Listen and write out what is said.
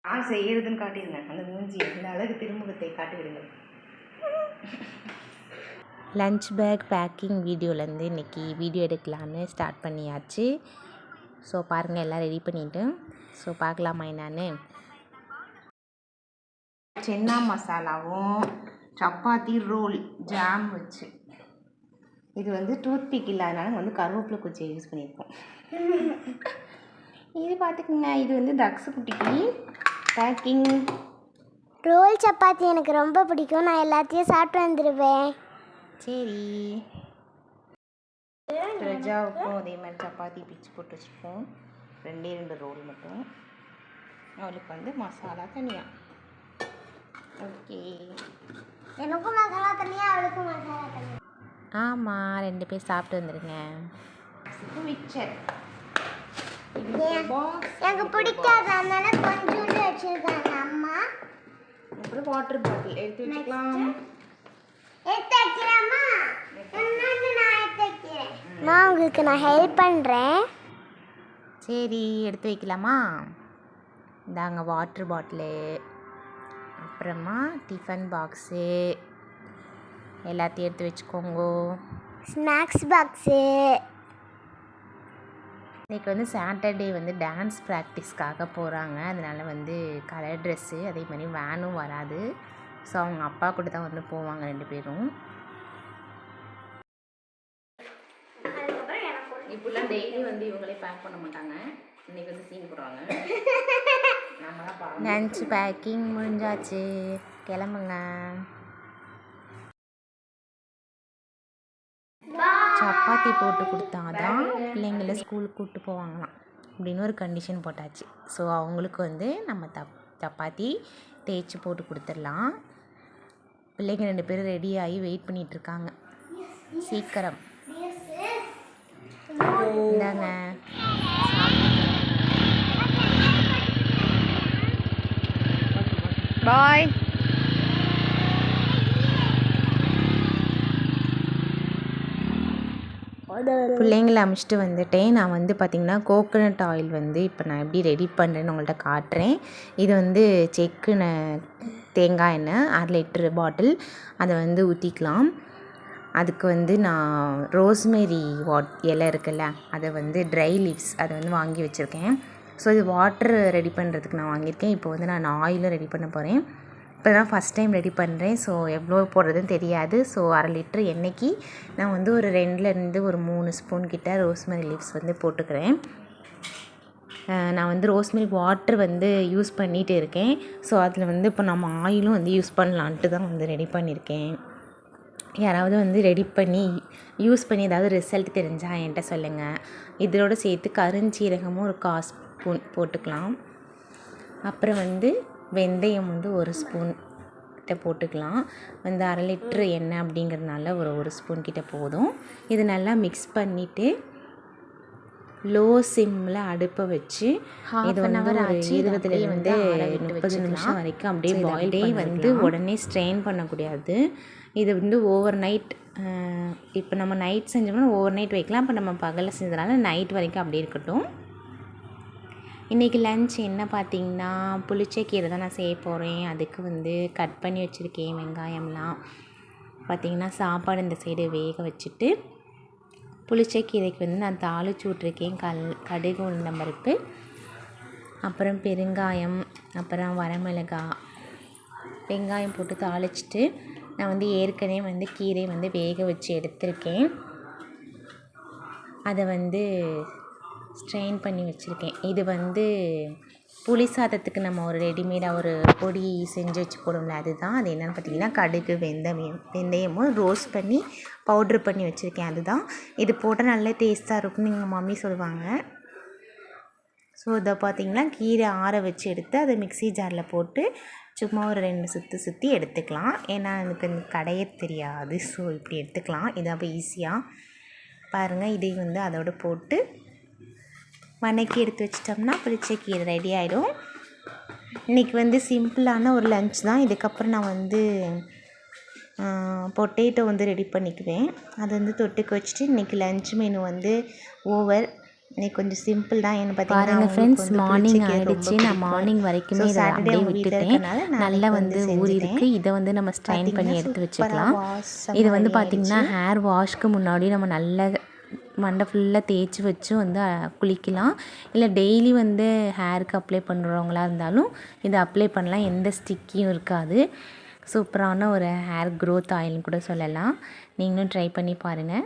செய்யறதுன்னு காட்டிடுங்க. அந்த மூஞ்சி அந்த அழகு திருமுகத்தை காட்டிவிடுங்கள். லஞ்ச் பேக் பேக்கிங் வீடியோலேருந்து இன்றைக்கி வீடியோ எடுக்கலான்னு ஸ்டார்ட் பண்ணியாச்சு. ஸோ பாருங்கள், எல்லாம் ரெடி பண்ணிவிட்டு ஸோ பார்க்கலாமா என்னான்னு. சென்னா மசாலாவும் சப்பாத்தி ரோல் ஜாம் வச்சு, இது வந்து டூத் பிக் இல்லாதனால வந்து கருவேப்பிலை குச்சியை யூஸ் பண்ணியிருக்கோம். இது பார்த்துக்குங்க, இது வந்து தக்ஸு குட்டிக்கு பேக்கிங். ரோல் சப்பாத்தி எனக்கு ரொம்ப பிடிக்கும். நான் எல்லாத்தையும் சாப்பிட்டு வந்துடுவேன். சரி, பிரஜாவுக்கும் அதே மாதிரி சப்பாத்தி பிச்சு போட்டு வச்சுருக்கோம். 2 ரோல் மட்டும். அவளுக்கு வந்து மசாலா தனியாக. ஓகே, எனக்கும் மசாலா தனியாக, அவளுக்கும் மசாலா தனியாக. ஆமாம், 2 பேர் சாப்பிட்டு வந்துடுங்க. மிக்சர் எனக்கு பிடிக்காது, அதனால கொஞ்சோண்டு வச்சுருக்காங்க அம்மா. அப்புறம் வாட்டர் பாட்டில் எடுத்து வச்சுக்கலாம். நான் உங்களுக்கு ஹெல்ப் பண்ணுறேன். சரி, எடுத்து வைக்கலாமா? இந்தாங்க வாட்ரு பாட்டிலு, அப்புறமா டிஃபன் பாக்ஸு எல்லாத்தையும் எடுத்து வச்சுக்கோங்க. Snacks box. இன்றைக்கி வந்து சாட்டர்டே வந்து டான்ஸ் ப்ராக்டிஸ்க்காக போகிறாங்க. அதனால் வந்து கலர் ட்ரெஸ்ஸு, அதே மாதிரி வேனும் வராது. ஸோ அவங்க அப்பா கூட தான் வந்து போவாங்க 2 பேரும். இப்படிலாம் டெய்லி வந்து இவங்களே பேக் பண்ண மாட்டாங்க. இன்றைக்கி வந்து சீன் போடுறாங்க. லஞ்ச் பேக்கிங் முடிஞ்சாச்சு, கிளம்புங்க. சப்பாத்தி போட்டு கொடுத்தாதான் பிள்ளைங்களை ஸ்கூலுக்கு கூப்பிட்டு போவாங்களாம் அப்படின்னு ஒரு கண்டிஷன் போட்டாச்சு. ஸோ அவங்களுக்கு வந்து நம்ம சப்பாத்தி தேய்ச்சி போட்டு கொடுத்துடலாம். பிள்ளைங்க 2 பேரும் ரெடி ஆகி வெயிட் பண்ணிகிட்ருக்காங்க. சீக்கிரம் இந்தாங்க. பாய். பிள்ளைங்களை அமுச்சிட்டு வந்துட்டேன். நான் வந்து பார்த்திங்கன்னா கோகோனட் ஆயில் வந்து இப்போ நான் எப்படி ரெடி பண்ணுறேன்னு உங்கள்கிட்ட காட்டுறேன். இது வந்து செக்குன தேங்காய் எண்ணெய் 1/2 லிட்டரு பாட்டில், அதை வந்து ஊற்றிக்கலாம். அதுக்கு வந்து நான் ரோஸ்மேரி இலை இருக்குல்ல, அதை வந்து ட்ரை லீவ்ஸ் அதை வந்து வாங்கி வச்சுருக்கேன். ஸோ இது வாட்ரு ரெடி பண்ணுறதுக்கு நான் வாங்கியிருக்கேன். இப்போ வந்து நான் ஆயிலும் ரெடி பண்ண போகிறேன். இப்போ தான் ஃபஸ்ட் டைம் ரெடி பண்ணுறேன். ஸோ எவ்வளோ போடுறதுன்னு தெரியாது. ஸோ 1/2 லிட்டரு எண்ணெய்க்கு நான் வந்து ஒரு 2லேருந்து ஒரு 3 ஸ்பூன் கிட்ட ரோஸ்மேரி லீவ்ஸ் வந்து போட்டுக்கிறேன். நான் வந்து ரோஸ்மேரி வாட்ரு வந்து யூஸ் பண்ணிகிட்டு இருக்கேன். ஸோ அதில் வந்து இப்போ நம்ம ஆயிலும் வந்து யூஸ் பண்ணலான்ட்டு தான் வந்து ரெடி பண்ணியிருக்கேன். யாராவது வந்து ரெடி பண்ணி யூஸ் பண்ணி ஏதாவது ரிசல்ட் தெரிஞ்சால் என்கிட்ட சொல்லுங்கள். இதோடு சேர்த்து கருஞ்சீரகமும் ஒரு 1/4 ஸ்பூன் போட்டுக்கலாம். அப்புறம் வந்து வெந்தயம் வந்து 1 ஸ்பூன் கிட்ட போட்டுக்கலாம். வந்து 1/2 லிட்ரு எண்ணெய் அப்படிங்கிறதுனால ஒரு 1 ஸ்பூன் கிட்ட போதும். இது நல்லா மிக்ஸ் பண்ணிவிட்டு லோ சிம்மில் அடுப்பை வச்சு இது வந்து ஒரு 20லேருந்து 30 நிமிஷம் வரைக்கும் அப்படியே பாயில் வந்து உடனே ஸ்ட்ரெயின் பண்ணக்கூடாது. இது வந்து ஓவர் நைட், இப்போ நம்ம நைட் செஞ்சோம்னா ஓவர் நைட் வைக்கலாம். இப்போ நம்ம பகலில் செஞ்சதுனால நைட் வரைக்கும் அப்படியே இருக்கட்டும். இன்றைக்கி லன்ச் என்ன பார்த்திங்கன்னா, புளிச்சக்கீரை தான் நான் செய்ய போகிறேன். அதுக்கு வந்து கட் பண்ணி வச்சுருக்கேன் வெங்காயம்லாம். பார்த்திங்கன்னா சாப்பாடு இந்த சைடு வேக வச்சுட்டு புளிச்சக்கீரைக்கு வந்து நான் தாளிச்சு விட்ருக்கேன். கடுகு உளுந்தம் பருப்பு, அப்புறம் பெருங்காயம், அப்புறம் வரமிளகாய், வெங்காயம் போட்டு தாளிச்சிட்டு நான் வந்து ஏற்கனவே வந்து கீரை வந்து வேக வச்சு எடுத்திருக்கேன். அதை வந்து ஸ்ட்ரெயின் பண்ணி வச்சுருக்கேன். இது வந்து புளி சாதத்துக்கு நம்ம ஒரு ரெடிமேடாக ஒரு பொடி செஞ்சு வச்சு போடுவோம்ல, அதுதான். அது என்னென்னு பார்த்திங்கன்னா கடுகு வெந்தயமும் ரோஸ்ட் பண்ணி பவுட்ரு பண்ணி வச்சுருக்கேன். அதுதான். இது போட்டால் நல்ல டேஸ்ட்டாக இருக்கும்னு எங்கள் மம்மி சொல்லுவாங்க. ஸோ இதை பார்த்திங்கன்னா கீரை ஆற வச்சு எடுத்து அதை மிக்ஸி ஜாரில் போட்டு சும்மா ஒரு 2 சுற்றி எடுத்துக்கலாம். ஏன்னா எனக்கு இந்த கடைய தெரியாது. ஸோ இப்படி எடுத்துக்கலாம். இது அப்போ ஈஸியாக பாருங்கள். இதை வந்து அதோடு போட்டு வதக்கி எடுத்து வச்சிட்டோம்னா புளிச்சக்கீரை ரெடி ஆகிடும். இன்றைக்கி வந்து சிம்பிளான ஒரு லன்ச் தான். இதுக்கப்புறம் நான் வந்து பொட்டேட்டோ வந்து ரெடி பண்ணிக்குவேன். அதை வந்து தொட்டுக்க வச்சுட்டு இன்றைக்கி லன்ச் மெனு வந்து ஓவர். இன்னைக்கு கொஞ்சம் சிம்பிள் தான். என்ன பாருங்கள் ஃப்ரெண்ட்ஸ், மார்னிங் ஆகிடுச்சு. நான் மார்னிங் வரைக்குமே இதை அப்படியே விட்டுட்டேன். நல்லா வந்து ஊறி இருக்குது. இதை வந்து நம்ம ஸ்ட்ரைன் பண்ணி எடுத்து வச்சுக்கலாம். இது வந்து பார்த்திங்கன்னா ஹேர் வாஷ்க்கு முன்னாடி நம்ம நல்லா மண்டை ஃபுல்லாக தேய்ச்சி வச்சு வந்து குளிக்கலாம். இல்லை டெய்லி வந்து ஹேருக்கு அப்ளை பண்ணுறவங்களா இருந்தாலும் இதை அப்ளை பண்ணலாம். எந்த ஸ்டிக்கியும் இருக்காது. சூப்பரான ஒரு ஹேர் க்ரோத் ஆயில்னு கூட சொல்லலாம். நீங்களும் ட்ரை பண்ணி பாருங்கள்.